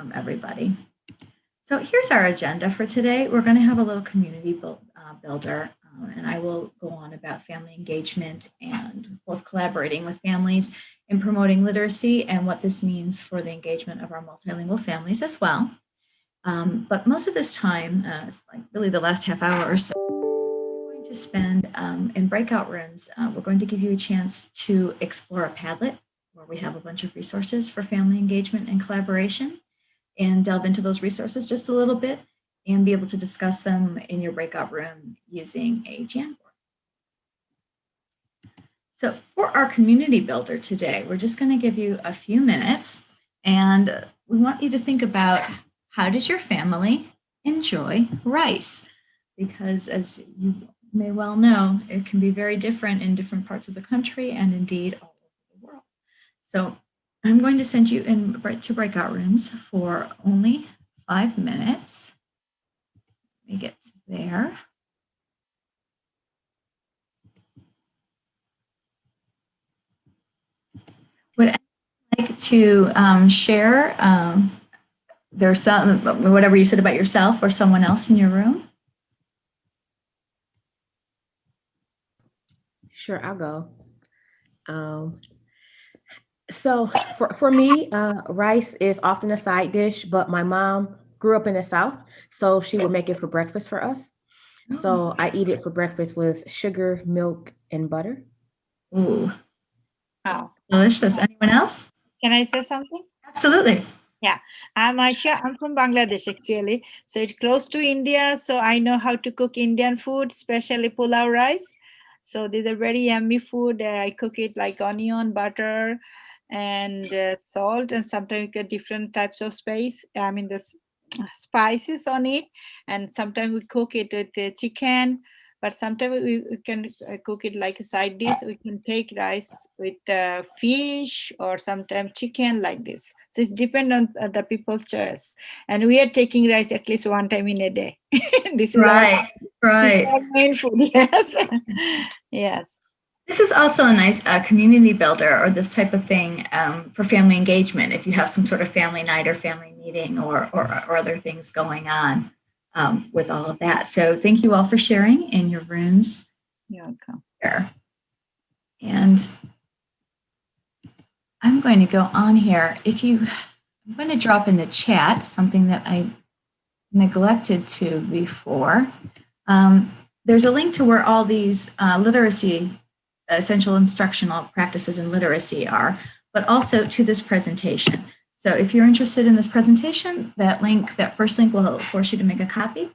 from everybody. So here's our agenda for today. We're going to have a little community builder, and I will go on about family engagement and both collaborating with families in promoting literacy and what this means for the engagement of our multilingual families as well. But most of this time, it's like really the last half hour or so, we're going to spend in breakout rooms. We're going to give you a chance to explore a Padlet where we have a bunch of resources for family engagement and collaboration, and delve into those resources just a little bit and be able to discuss them in your breakout room using a Jamboard. So for our community builder today, we're just going to give you a few minutes, and we want you to think about, how does your family enjoy rice? Because as you may well know, it can be very different in different parts of the country and indeed all over the world. So I'm going to send you to breakout rooms for only 5 minutes. Let me get there. Would anyone like to share there's some, whatever you said about yourself or someone else in your room? Sure, I'll go. So for me, rice is often a side dish, but my mom grew up in the South, so she would make it for breakfast for us. So I eat it for breakfast with sugar, milk, and butter. Ooh, Wow. delicious. Anyone else? Can I say something? Absolutely. Yeah, I'm Aisha. I'm from Bangladesh actually. So it's close to India. So I know how to cook Indian food, especially pulao rice. So these are very yummy food. I cook it like onion, butter, and salt, and sometimes get different types of spices on it. And sometimes we cook it with the chicken, but sometimes we can cook it like a side dish. We can take rice with fish or sometimes chicken like this. So it's depend on the people's choice. And we are taking rice at least one time in a day. This is right. this is our main food. Yes. Yes. This is also a nice community builder, or this type of thing for family engagement. If you have some sort of family night or family meeting or other things going on with all of that. So thank you all for sharing in your rooms. You're welcome. Here. And I'm going to go on here. I'm going to drop in the chat something that I neglected to before. There's a link to where all these literacy essential instructional practices in literacy are, but also to this presentation. So if you're interested in this presentation, that first link will force you to make a copy.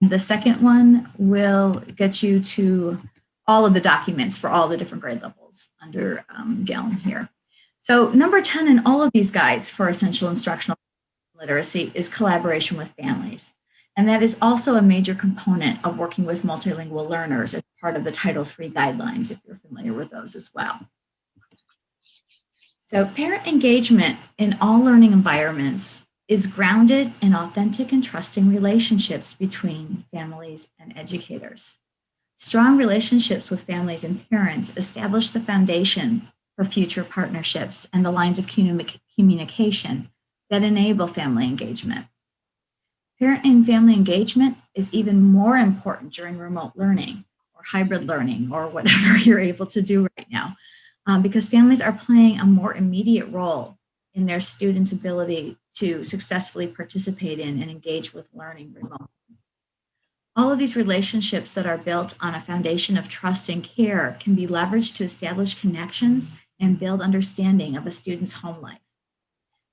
The second one will get you to all of the documents for all the different grade levels under Galen here. So number 10 in all of these guides for essential instructional literacy is collaboration with families. And that is also a major component of working with multilingual learners as part of the Title III guidelines, if you're familiar with those as well. So parent engagement in all learning environments is grounded in authentic and trusting relationships between families and educators. Strong relationships with families and parents establish the foundation for future partnerships and the lines of communication that enable family engagement. Parent and family engagement is even more important during remote learning or hybrid learning or whatever you're able to do right now, because families are playing a more immediate role in their students' ability to successfully participate in and engage with learning remotely. All of these relationships that are built on a foundation of trust and care can be leveraged to establish connections and build understanding of a student's home life.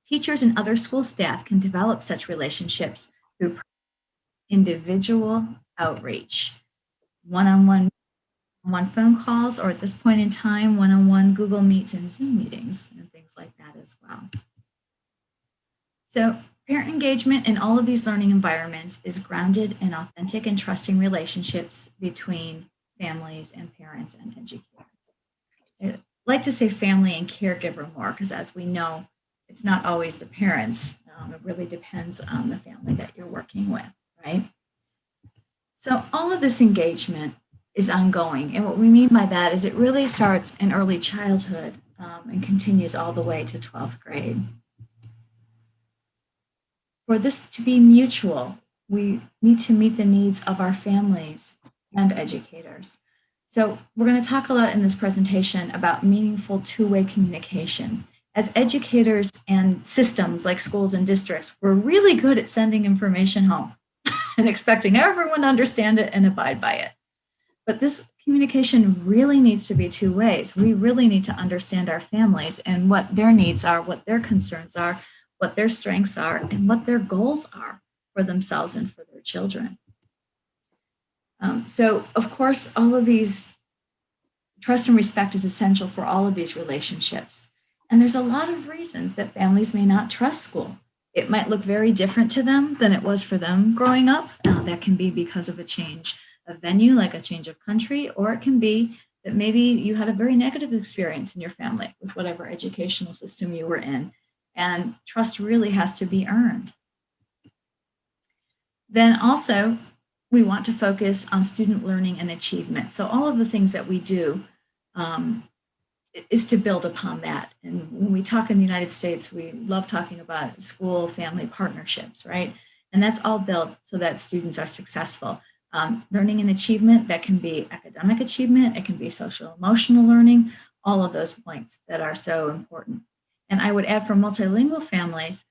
Teachers and other school staff can develop such relationships through individual outreach, one-on-one phone calls, or at this point in time, one-on-one Google Meets and Zoom meetings and things like that as well. So parent engagement in all of these learning environments is grounded in authentic and trusting relationships between families and parents and educators. I like to say family and caregiver more, because as we know, it's not always the parents. It really depends on the family that you're working with, right? So all of this engagement is ongoing. And what we mean by that is it really starts in early childhood and continues all the way to 12th grade. for this to be mutual, we need to meet the needs of our families and educators. So we're going to talk a lot in this presentation about meaningful two-way communication. As educators and systems like schools and districts, we're really good at sending information home and expecting everyone to understand it and abide by it. But this communication really needs to be two ways. We really need to understand our families and what their needs are, what their concerns are, what their strengths are, and what their goals are for themselves and for their children. So, of course, all of these, trust and respect is essential for all of these relationships. And there's a lot of reasons that families may not trust school. It might look very different to them than it was for them growing up. That can be because of a change of venue, like a change of country, or it can be that maybe you had a very negative experience in your family with whatever educational system you were in. And trust really has to be earned. Then also, we want to focus on student learning and achievement. So all of the things that we do is to build upon that. And when we talk in the United States, we love talking about school-family partnerships, right? And that's all built so that students are successful. Learning and achievement, that can be academic achievement, it can be social emotional learning, all of those points that are so important. And I would add for multilingual families,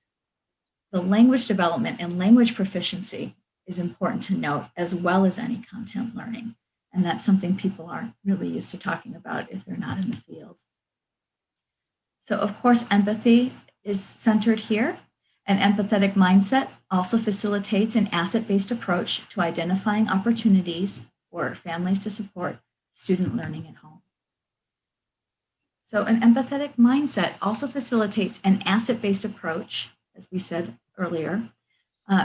the language development and language proficiency is important to note, as well as any content learning. And that's something people aren't really used to talking about if they're not in the field. So of course, empathy is centered here. An empathetic mindset also facilitates an asset-based approach to identifying opportunities for families to support student learning at home. So an empathetic mindset also facilitates an asset-based approach, as we said earlier.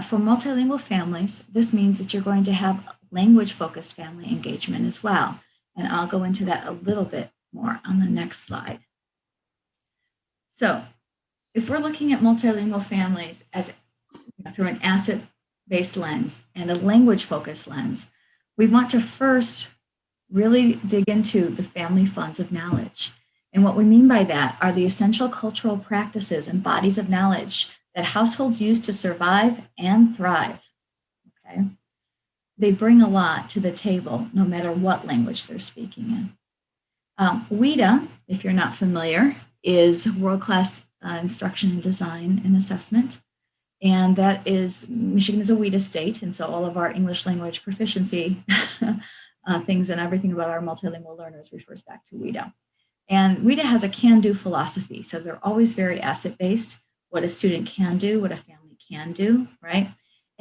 For multilingual families, this means that you're going to have language-focused family engagement as well. And I'll go into that a little bit more on the next slide. So if we're looking at multilingual families as through an asset-based lens and a language-focused lens, we want to first really dig into the family funds of knowledge. And what we mean by that are the essential cultural practices and bodies of knowledge that households use to survive and thrive. Okay? They bring a lot to the table, no matter what language they're speaking in. WIDA, if you're not familiar, is world-class instruction and design and assessment. And that is, Michigan is a WIDA state, and so all of our English language proficiency things and everything about our multilingual learners refers back to WIDA. And WIDA has a can-do philosophy, so they're always very asset-based, what a student can do, what a family can do, right?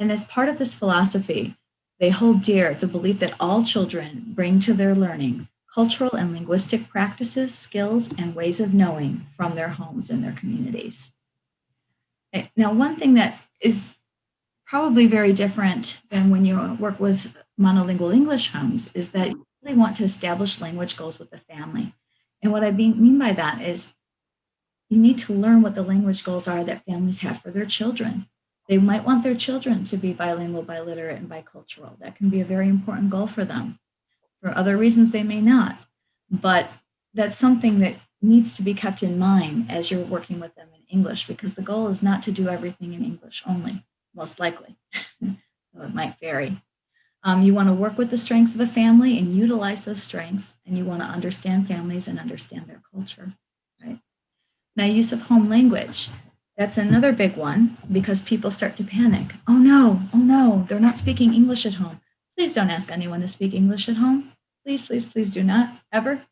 And as part of this philosophy, they hold dear the belief that all children bring to their learning cultural and linguistic practices, skills, and ways of knowing from their homes and their communities. Now, one thing that is probably very different than when you work with monolingual English homes is that you really want to establish language goals with the family. And what I mean by that is you need to learn what the language goals are that families have for their children. They might want their children to be bilingual, biliterate, and bicultural. That can be a very important goal for them. For other reasons, they may not. But that's something that needs to be kept in mind as you're working with them in English, because the goal is not to do everything in English only, most likely. So it might vary. You want to work with the strengths of the family and utilize those strengths, and you want to understand families and understand their culture, right? Now, use of home language. That's another big one because people start to panic. Oh no, they're not speaking English at home. Please don't ask anyone to speak English at home. Please, please, please do not, ever.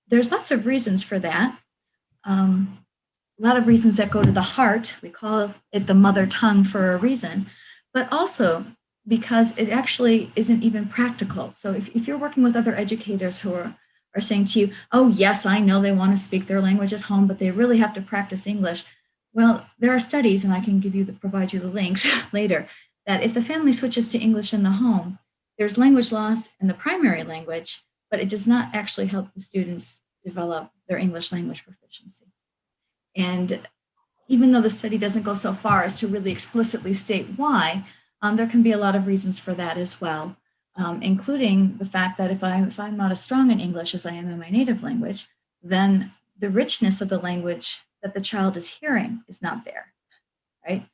There's lots of reasons for that. A lot of reasons that go to the heart. We call it the mother tongue for a reason, but also because it actually isn't even practical. So if you're working with other educators who are saying to you, oh yes, I know they want to speak their language at home, but they really have to practice English. Well, there are studies, and I can provide you the links later, that if the family switches to English in the home, there's language loss in the primary language, but it does not actually help the students develop their English language proficiency. And even though the study doesn't go so far as to really explicitly state why, there can be a lot of reasons for that as well, including the fact that if I'm not as strong in English as I am in my native language, then the richness of the language that the child is hearing is not there, right?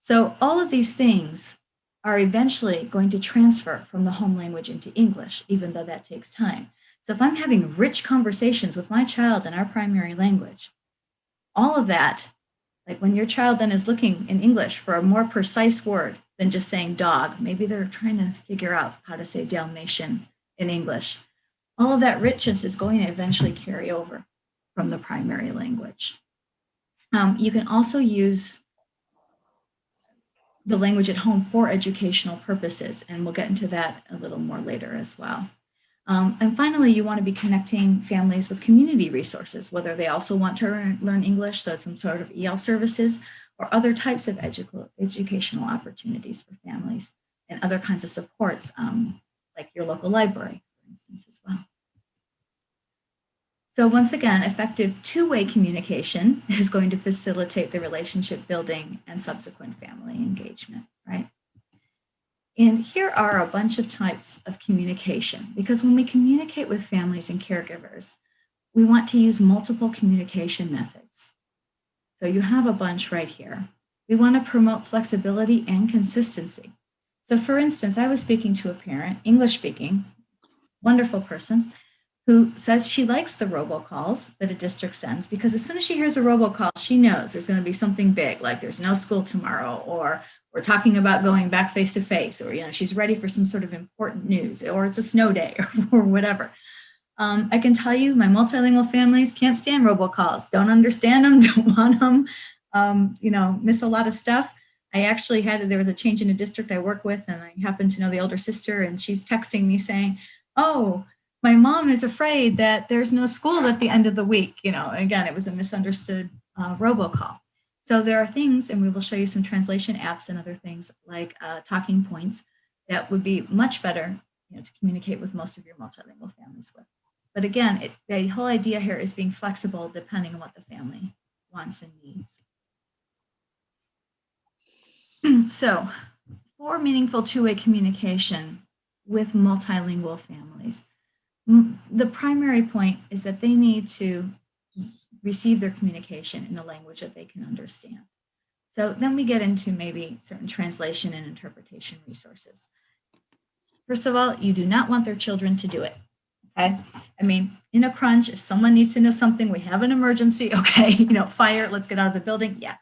So all of these things are eventually going to transfer from the home language into English, even though that takes time. So if I'm having rich conversations with my child in our primary language, all of that, like when your child then is looking in English for a more precise word than just saying dog, maybe they're trying to figure out how to say Dalmatian in English. All of that richness is going to eventually carry over from the primary language. You can also use the language at home for educational purposes, and we'll get into that a little more later as well. And finally, you want to be connecting families with community resources, whether they also want to learn English, so some sort of EL services, or other types of educational opportunities for families and other kinds of supports, like your local library, for instance, as well. So once again, effective two-way communication is going to facilitate the relationship building and subsequent family engagement, right? And here are a bunch of types of communication, because when we communicate with families and caregivers, we want to use multiple communication methods. So you have a bunch right here. We want to promote flexibility and consistency. So for instance, I was speaking to a parent, English speaking, wonderful person, who says she likes the robocalls that a district sends because as soon as she hears a robocall, she knows there's going to be something big, like there's no school tomorrow, or we're talking about going back face to face, or she's ready for some sort of important news, or it's a snow day, or whatever. I can tell you, my multilingual families can't stand robocalls, don't understand them, don't want them, miss a lot of stuff. I actually there was a change in a district I work with, and I happen to know the older sister, and she's texting me saying, "Oh, my mom is afraid that there's no school at the end of the week." Again, it was a misunderstood robocall. So there are things, and we will show you some translation apps and other things like talking points that would be much better to communicate with most of your multilingual families with. But again, the whole idea here is being flexible depending on what the family wants and needs. So for meaningful two-way communication with multilingual families, the primary point is that they need to receive their communication in a language that they can understand. So then we get into maybe certain translation and interpretation resources. First of all, you do not want their children to do it. Okay. I mean, in a crunch, if someone needs to know something, we have an emergency. Okay. Fire, let's get out of the building. Yeah.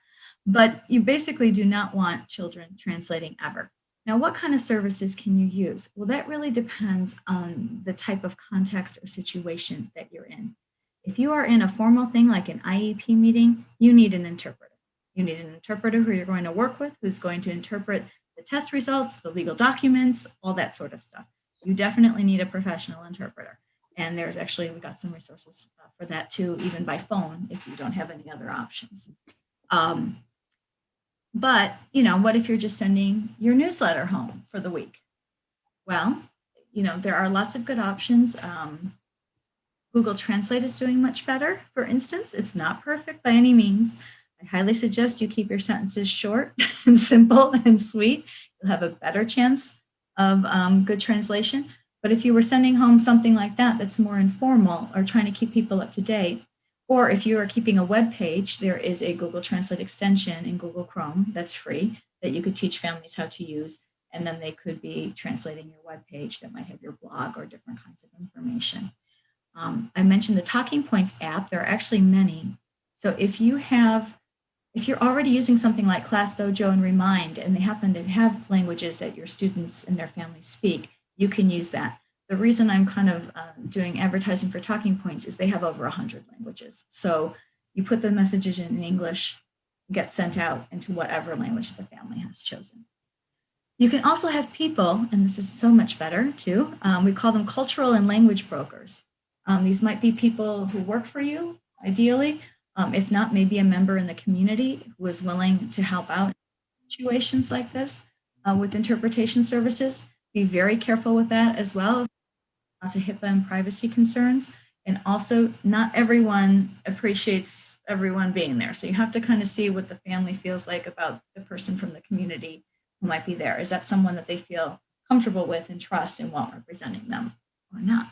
But you basically do not want children translating ever. Now, what kind of services can you use? Well, that really depends on the type of context or situation that you're in. If you are in a formal thing like an IEP meeting, you need an interpreter. You need an interpreter who you're going to work with, who's going to interpret the test results, the legal documents, all that sort of stuff. You definitely need a professional interpreter. And we've got some resources for that too, even by phone, if you don't have any other options. But, what if you're just sending your newsletter home for the week? Well, there are lots of good options. Google Translate is doing much better, for instance. It's not perfect by any means. I highly suggest you keep your sentences short and simple and sweet. You'll have a better chance of good translation. But if you were sending home something like that that's more informal or trying to keep people up to date, or if you are keeping a web page, there is a Google Translate extension in Google Chrome that's free that you could teach families how to use, and then they could be translating your web page that might have your blog or different kinds of information. I mentioned the Talking Points app. There are actually many. So if you're already using something like ClassDojo and Remind, and they happen to have languages that your students and their families speak, you can use that. The reason I'm kind of doing advertising for Talking Points is they have over 100 languages. So you put the messages in English, get sent out into whatever language the family has chosen. You can also have people, and this is so much better too, we call them cultural and language brokers. These might be people who work for you, ideally. If not, maybe a member in the community who is willing to help out in situations like this with interpretation services. Be very careful with that as well. Lots of HIPAA and privacy concerns. And also, not everyone appreciates everyone being there. So you have to kind of see what the family feels like about the person from the community who might be there. Is that someone that they feel comfortable with and trust and want representing them or not?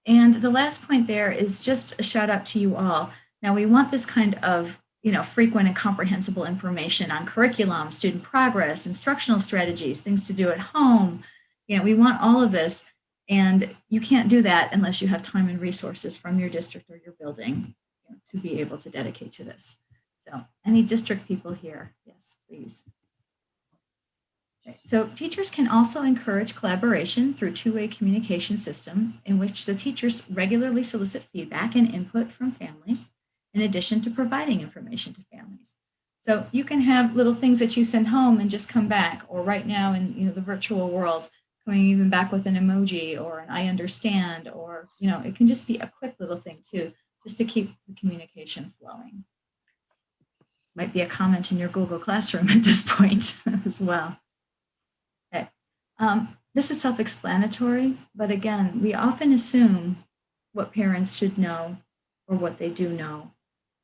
And the last point there is just a shout out to you all. Now we want this kind of, frequent and comprehensible information on curriculum, student progress, instructional strategies, things to do at home. We want all of this. And you can't do that unless you have time and resources from your district or your building to be able to dedicate to this. So any district people here? Yes, please. Okay. So teachers can also encourage collaboration through two-way communication system in which the teachers regularly solicit feedback and input from families, in addition to providing information to families. So you can have little things that you send home and just come back, or right now in the virtual world, coming even back with an emoji or an I understand, or it can just be a quick little thing too, just to keep the communication flowing. Might be a comment in your Google Classroom at this point as well. Okay. This is self-explanatory, but again, we often assume what parents should know or what they do know.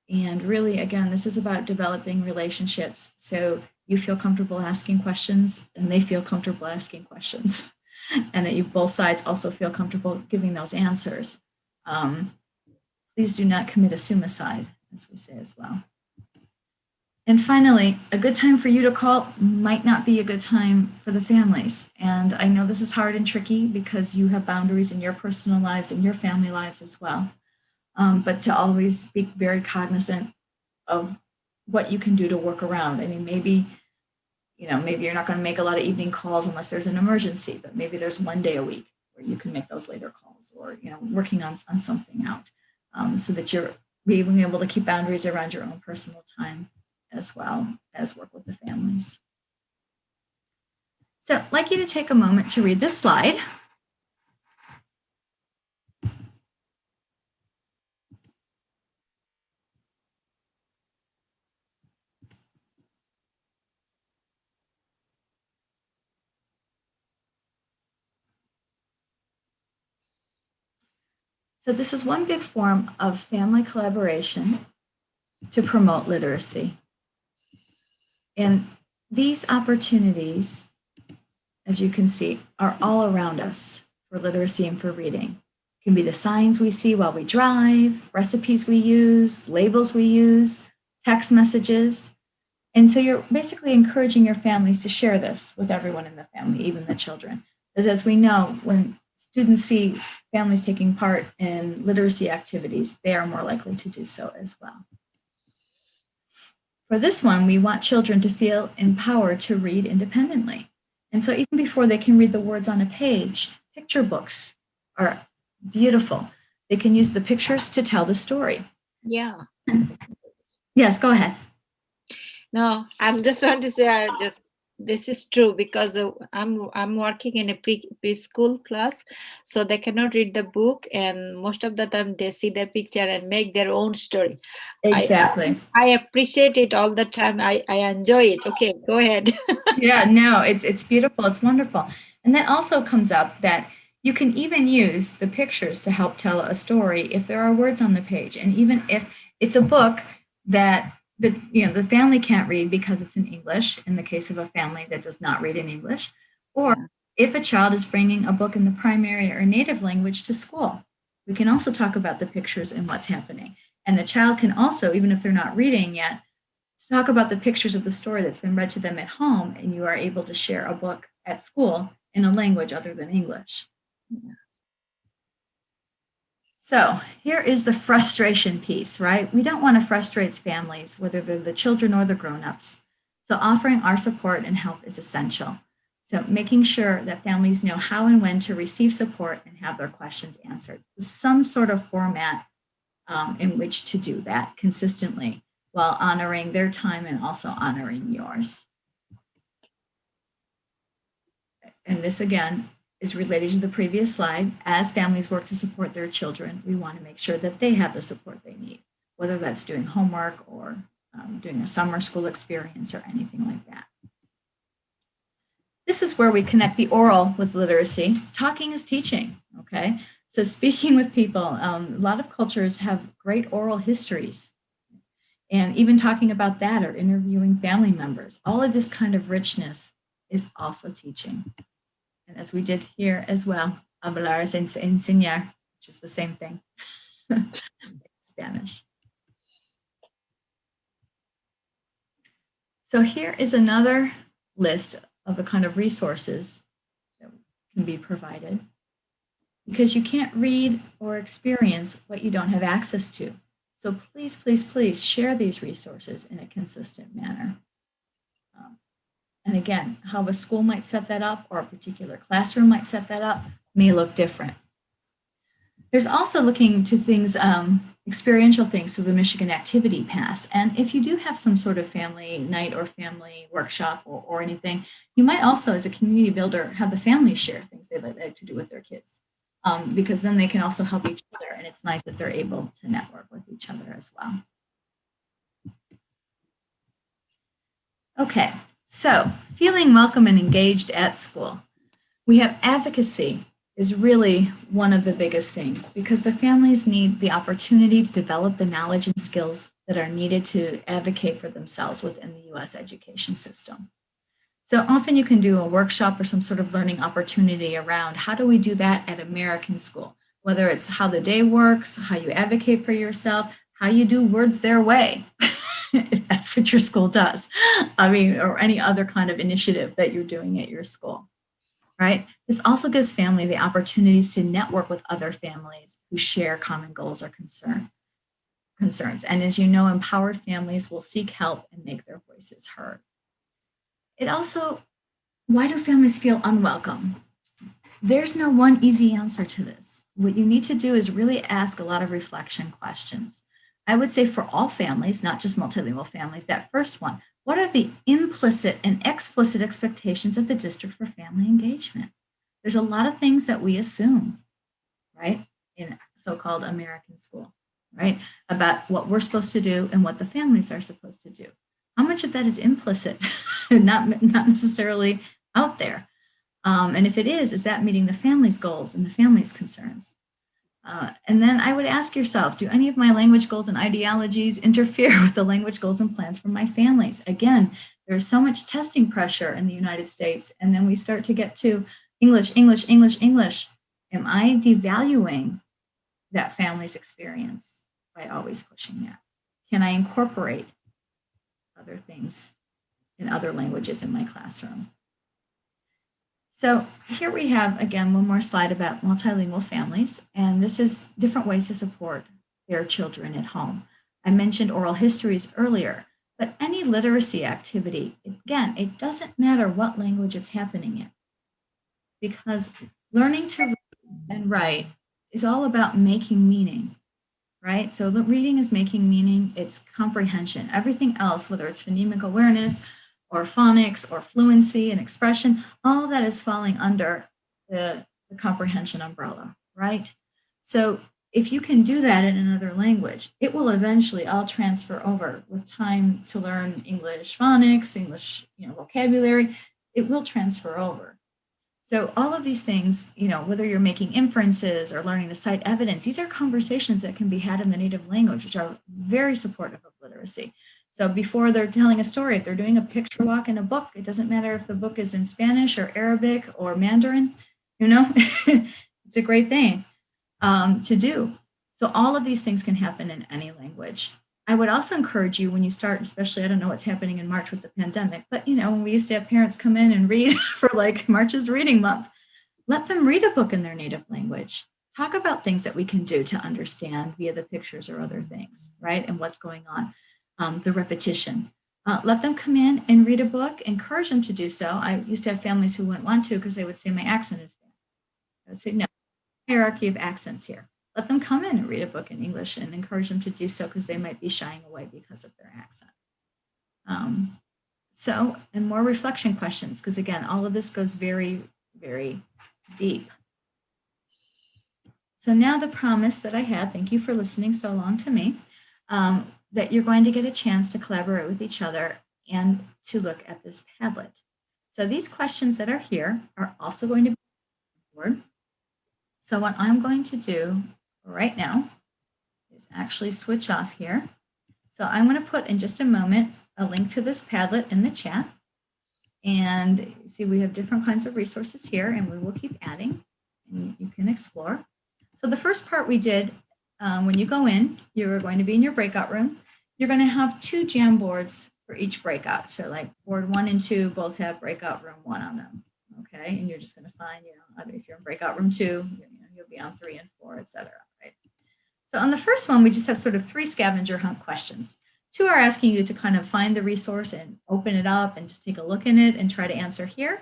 And really, again, this is about developing relationships. So you feel comfortable asking questions and they feel comfortable asking questions. And that you both sides also feel comfortable giving those answers. Please do not commit a suicide, as we say as well. And finally, a good time for you to call might not be a good time for the families. And I know this is hard and tricky because you have boundaries in your personal lives and your family lives as well. But to always be very cognizant of what you can do to work around. I mean, maybe you're not going to make a lot of evening calls unless there's an emergency, but maybe there's one day a week where you can make those later calls, or working on something out, so that you're being able to keep boundaries around your own personal time as well as work with the families. So I'd like you to take a moment to read this slide. So this is one big form of family collaboration to promote literacy. And these opportunities, as you can see, are all around us for literacy and for reading. It can be the signs we see while we drive, recipes we use, labels we use, text messages. And so you're basically encouraging your families to share this with everyone in the family, even the children. Because as we know, when students see families taking part in literacy activities, they are more likely to do so as well. For this one, we want children to feel empowered to read independently. And so even before they can read the words on a page, picture books are beautiful. They can use the pictures to tell the story. Yeah. Yes, go ahead. No, I'm just want to say, this is true because I'm working in a preschool class, so they cannot read the book, and most of the time they see the picture and make their own story. Exactly. I appreciate it all the time. I enjoy it. Okay, go ahead. Yeah, no, it's beautiful. It's wonderful. And that also comes up that you can even use the pictures to help tell a story if there are words on the page. And even if it's a book that the family can't read because it's in English, in the case of a family that does not read in English, or if a child is bringing a book in the primary or native language to school, we can also talk about the pictures and what's happening. And the child can also, even if they're not reading yet, talk about the pictures of the story that's been read to them at home, and you are able to share a book at school in a language other than English. Yeah. So here is the frustration piece, right? We don't want to frustrate families, whether they're the children or the grown-ups. So offering our support and help is essential. So making sure that families know how and when to receive support and have their questions answered. Some sort of format in which to do that consistently while honoring their time and also honoring yours. And this again is related to the previous slide. As families work to support their children, we want to make sure that they have the support they need, whether that's doing homework or doing a summer school experience or anything like that. This is where we connect the oral with literacy. Talking is teaching, okay? So speaking with people, a lot of cultures have great oral histories. And even talking about that or interviewing family members, all of this kind of richness is also teaching. And as we did here as well, hablar es enseñar, which is the same thing in Spanish. So here is another list of the kind of resources that can be provided, because you can't read or experience what you don't have access to. So please, please, please share these resources in a consistent manner. And again, how a school might set that up or a particular classroom might set that up may look different. There's also looking to things, experiential things through the Michigan Activity Pass. And if you do have some sort of family night or family workshop or anything, you might also, as a community builder, have the families share things they like to do with their kids. Because then they can also help each other. And it's nice that they're able to network with each other as well. Okay, so feeling welcome and engaged at school. We have advocacy is really one of the biggest things, because the families need the opportunity to develop the knowledge and skills that are needed to advocate for themselves within the U.S. education system. So often you can do a workshop or some sort of learning opportunity around how do we do that at American school, whether it's how the day works, how you advocate for yourself, how you do words their way, if that's what your school does. I mean, or any other kind of initiative that you're doing at your school, right? This also gives family the opportunities to network with other families who share common goals or concerns. And as you know, empowered families will seek help and make their voices heard. It also, why do families feel unwelcome? There's no one easy answer to this. What you need to do is really ask a lot of reflection questions. I would say for all families, not just multilingual families, that first one, what are the implicit and explicit expectations of the district for family engagement? There's a lot of things that we assume, right, in so-called American school, right, about what we're supposed to do and what the families are supposed to do. How much of that is implicit, not necessarily out there? And if it is that meeting the family's goals and the family's concerns? And then I would ask yourself, do any of my language goals and ideologies interfere with the language goals and plans for my families? Again, there's so much testing pressure in the United States, and then we start to get to English, English, English, English. Am I devaluing that family's experience by always pushing that? Can I incorporate other things in other languages in my classroom? So here we have, again, one more slide about multilingual families, and this is different ways to support their children at home. I mentioned oral histories earlier, but any literacy activity, again, it doesn't matter what language it's happening in, because learning to read and write is all about making meaning, right? So the reading is making meaning, it's comprehension. Everything else, whether it's phonemic awareness, or phonics, or fluency and expression, all that is falling under the comprehension umbrella, right? So if you can do that in another language, it will eventually all transfer over with time to learn English phonics, English vocabulary, it will transfer over. So all of these things, whether you're making inferences or learning to cite evidence, these are conversations that can be had in the native language, which are very supportive of literacy. So before they're telling a story, if they're doing a picture walk in a book, it doesn't matter if the book is in Spanish or Arabic or Mandarin, it's a great thing to do. So all of these things can happen in any language. I would also encourage you when you start, especially, I don't know what's happening in March with the pandemic, but when we used to have parents come in and read for like March's Reading Month, let them read a book in their native language. Talk about things that we can do to understand via the pictures or other things, right? And what's going on. The repetition. Let them come in and read a book, encourage them to do so. I used to have families who wouldn't want to because they would say my accent is bad. I would say, no, hierarchy of accents here. Let them come in and read a book in English and encourage them to do so because they might be shying away because of their accent. And more reflection questions, because again, all of this goes very, very deep. So now the promise that I had, thank you for listening so long to me, that you're going to get a chance to collaborate with each other and to look at this Padlet. So these questions that are here are also going to be on the board. So what I'm going to do right now is actually switch off here. So I'm going to put in just a moment a link to this Padlet in the chat. And see, we have different kinds of resources here, and we will keep adding, and you can explore. So the first part we did, when you go in, you're going to be in your breakout room. You're going to have 2 Jamboards for each breakout. So like board 1 and 2 both have breakout room 1 on them. Okay, and you're just going to find, if you're in breakout room 2, you'll be on 3 and 4, etc. Right. So on the first one, we just have sort of 3 scavenger hunt questions. 2 are asking you to kind of find the resource and open it up and just take a look in it and try to answer here.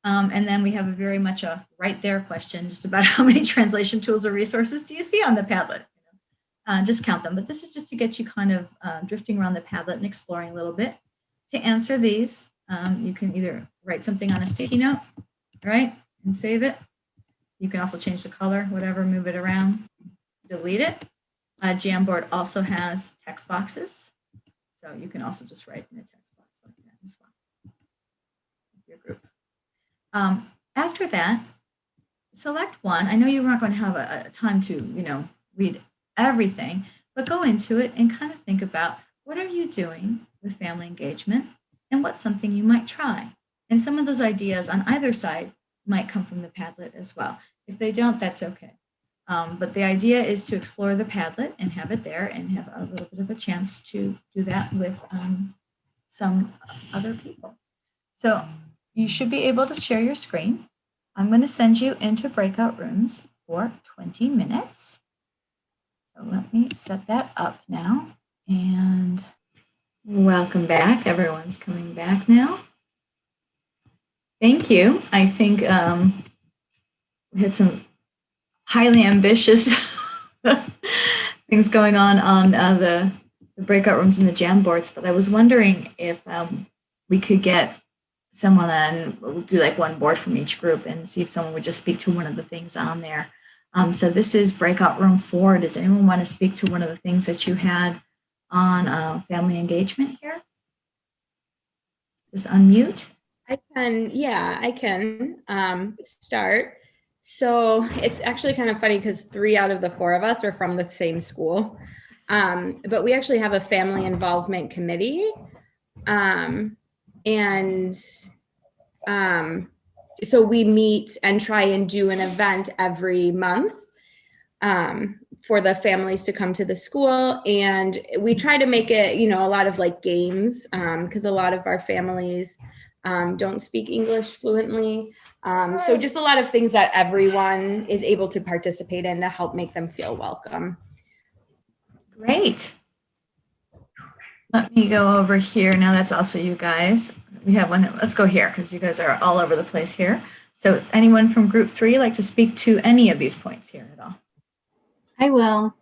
And then we have a very much a right there question, just about how many translation tools or resources do you see on the Padlet? Just count them. But this is just to get you kind of drifting around the Padlet and exploring a little bit. To answer these, you can either write something on a sticky note, right, and save it. You can also change the color, whatever, move it around, delete it. Jamboard also has text boxes. So you can also just write in a text box like that as well with your group. After that, select one. I know you're not going to have a time to, read everything, but go into it and kind of think about what are you doing with family engagement and what's something you might try. And some of those ideas on either side might come from the Padlet as well. If they don't, that's okay. But the idea is to explore the Padlet and have it there and have a little bit of a chance to do that with some other people. So you should be able to share your screen. I'm going to send you into breakout rooms for 20 minutes. So let me set that up now. And welcome back. Everyone's coming back now. Thank you. I think we had some highly ambitious things going on the breakout rooms and the Jamboards, but I was wondering if we could get someone on, we'll do like one board from each group and see if someone would just speak to one of the things on there. So this is breakout room 4. Does anyone want to speak to one of the things that you had on family engagement here? Just unmute. I can start. So it's actually kind of funny because 3 out of the 4 of us are from the same school. But we actually have a family involvement committee. So we meet and try and do an event every month for the families to come to the school. And we try to make it, a lot of like games because a lot of our families don't speak English fluently. So just a lot of things that everyone is able to participate in to help make them feel welcome. Great. Let me go over here. Now that's also you guys. We have one. Let's go here because you guys are all over the place here. So anyone from group 3 like to speak to any of these points here at all? I will.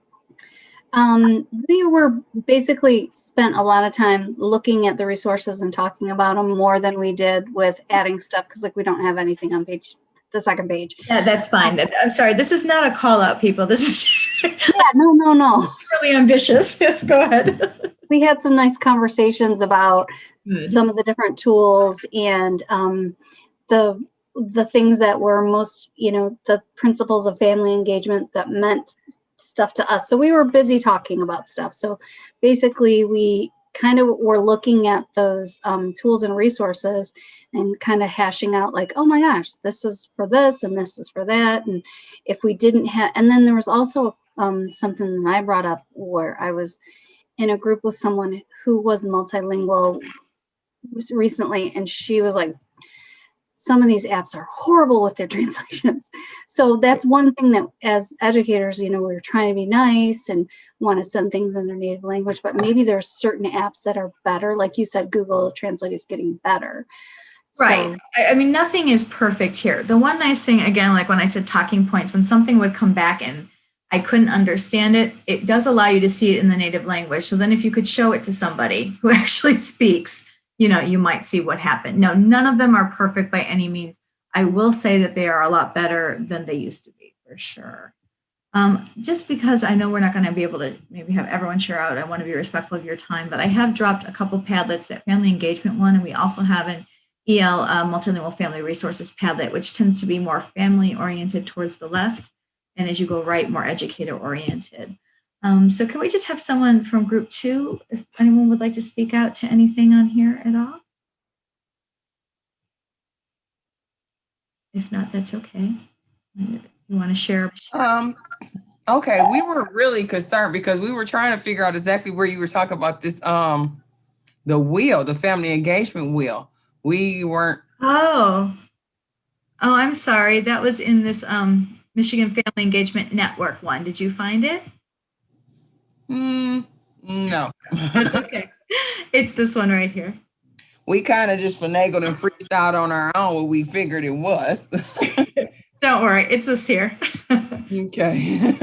We were basically spent a lot of time looking at the resources and talking about them more than we did with adding stuff because we don't have anything on the second page. Yeah, that's fine. I'm sorry. This is not a call out, people. This is No. Really ambitious. Yes, go ahead. We had some nice conversations about some of the different tools and the things that were most, the principles of family engagement that meant stuff to us. So we were busy talking about stuff. So basically we kind of were looking at those tools and resources and kind of hashing out like, oh my gosh, this is for this and this is for that. And if we didn't have, and then there was also something that I brought up where I was in a group with someone who was multilingual recently, and she was like, some of these apps are horrible with their translations. So that's one thing that as educators, we're trying to be nice and want to send things in their native language, but maybe there's certain apps that are better. Like you said, Google Translate is getting better. Right. So, I mean, nothing is perfect here. The one nice thing, again, like when I said talking points, when something would come back and I couldn't understand it, it does allow you to see it in the native language. So then if you could show it to somebody who actually speaks, you might see what happened. No, none of them are perfect by any means. I will say that they are a lot better than they used to be, for sure. Just because I know we're not going to be able to maybe have everyone share out, I want to be respectful of your time, but I have dropped a couple Padlets, that family engagement one, and we also have an EL multilingual family resources Padlet, which tends to be more family oriented towards the left. And as you go right, more educator oriented. So can we just have someone from group 2, if anyone would like to speak out to anything on here at all? If not, that's okay. You want to share? Okay, we were really concerned because we were trying to figure out exactly where you were talking about this, the the family engagement wheel. We weren't. Oh, I'm sorry. That was in this Michigan Family Engagement Network one. Did you find it? No. That's okay. It's this one right here. We kind of just finagled and freestyled on our own what we figured it was. Don't worry, it's this here. Okay.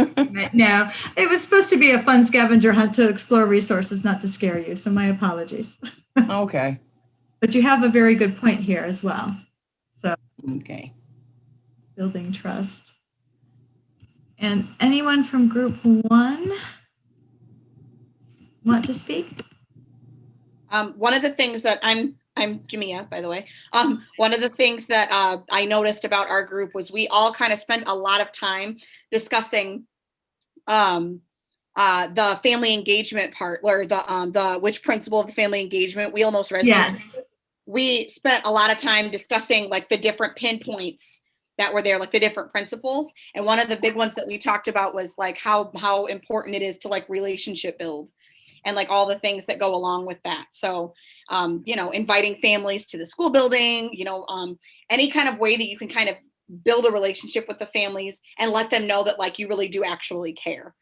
No, it was supposed to be a fun scavenger hunt to explore resources, not to scare you. So my apologies. Okay. But you have a very good point here as well. So Okay. building trust. And anyone from group 1 want to speak? One of the things that I'm Jamia, by the way. One of the things that I noticed about our group was we all kind of spent a lot of time discussing the family engagement part, or the which principle of the family engagement wheel most resonates. Yes. We spent a lot of time discussing like the different pinpoints that were there, like the different principles. And one of the big ones that we talked about was like how important it is to like relationship build and like all the things that go along with that. So, inviting families to the school building, any kind of way that you can kind of build a relationship with the families and let them know that like you really do actually care.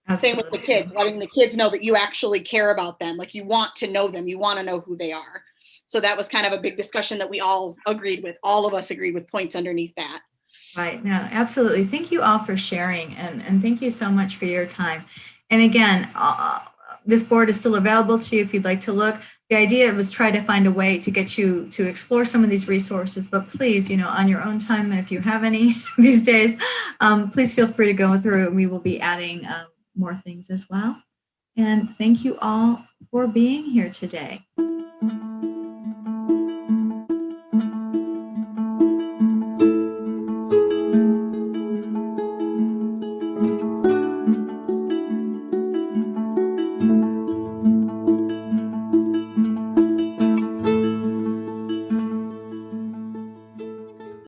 Absolutely. Same with the kids, letting the kids know that you actually care about them. Like you want to know them, you want to know who they are. So that was kind of a big discussion that we all agreed with. All of us agreed with points underneath that. Right. No, absolutely. Thank you all for sharing, and thank you so much for your time. And again, this board is still available to you if you'd like to look. The idea was try to find a way to get you to explore some of these resources, but please, on your own time, and if you have any these days, please feel free to go through, and we will be adding more things as well. And thank you all for being here today.